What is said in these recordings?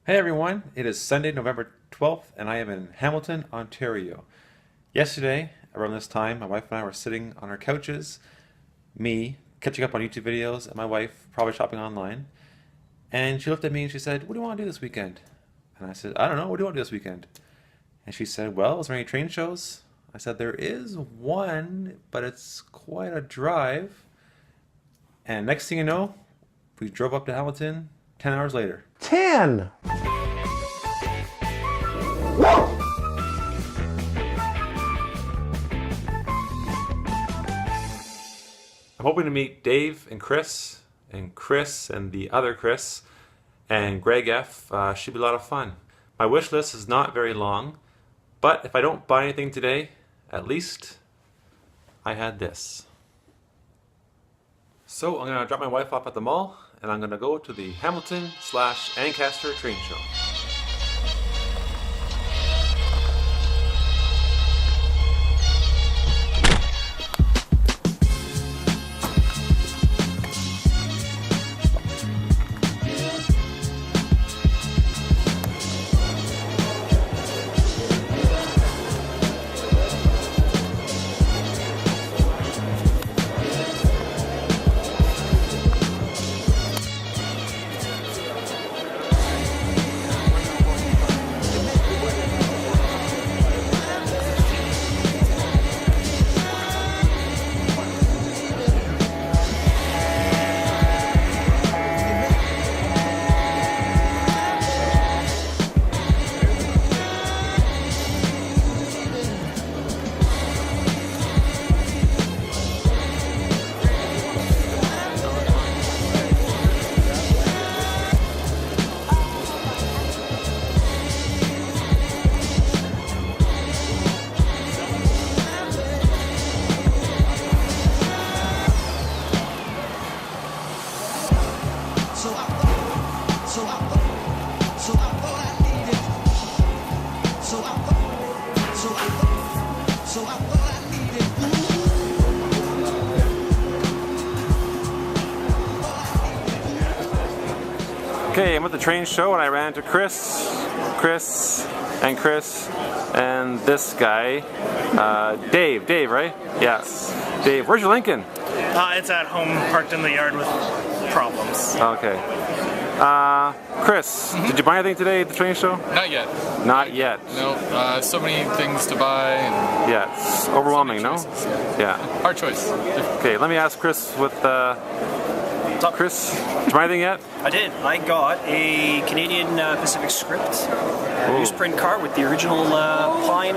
Hey everyone, it is Sunday, November 12th, and I am in Hamilton, Ontario. Yesterday, around this time, my wife and I were sitting on our couches, me catching up on YouTube videos, and my wife probably shopping online. And she looked at me and she said, "What do you want to do this weekend?" And I said, "I don't know, what do you want to do this weekend?" And she said, "Well, is there any train shows?" I said, "There is one, but it's quite a drive." And next thing you know, we drove up to Hamilton 10 hours later. 10. I'm hoping to meet Dave and Chris and the other Chris and Greg F. Should be a lot of fun. My wish list is not very long, but if I don't buy anything today, at least I had this. So I'm gonna drop my wife off at the mall and I'm gonna go to the Hamilton/Ancaster train show. Okay, I'm at the train show and I ran into Chris, and this guy, Dave, right? Yes. Dave, where's your Lincoln? It's at home, parked in the yard with problems. Okay. Chris, did you buy anything today at the train show? Not yet. Not yet. No, so many things to buy. And Yeah, it's overwhelming, no? choices. Yeah. Hard choice. Okay, let me ask Chris with, Chris, did you buy anything yet? I did. I got a Canadian Pacific script newsprint card with the original pine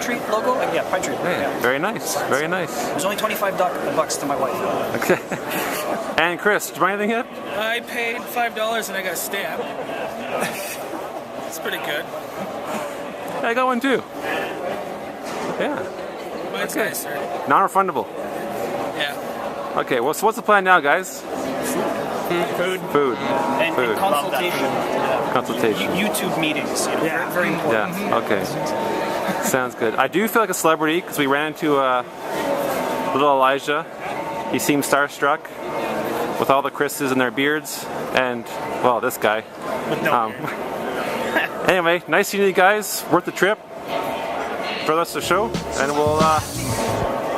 tree logo. Yeah, pine tree. Hey, Yeah. very nice, very nice. It was only $25 to my wife. Okay. And Chris, did you buy anything yet? I paid $5 and I got a stamp. It's pretty good. I got one too. Yeah. Mine's Okay. nicer. Non-refundable. Yeah. Okay, well, so what's the plan now, guys? Food. Food. And Food. consultation. Consultation. YouTube meetings. Yeah. Very important. Yeah, okay. Sounds good. I do feel like a celebrity because we ran into little Elijah. He seemed starstruck with all the Chris's and their beards, and, well, this guy. With no beard. Anyway, nice seeing you guys. Worth the trip for the rest of the show, and we'll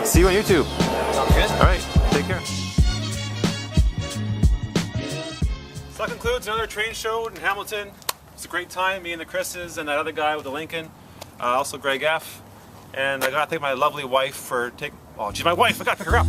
see you on YouTube. Sounds good. All right, take care. So that concludes another train show in Hamilton. It's a great time, me and the Chris's and that other guy with the Lincoln, also Greg F. And I gotta thank my lovely wife for taking. Oh, she's my wife. I gotta pick her up.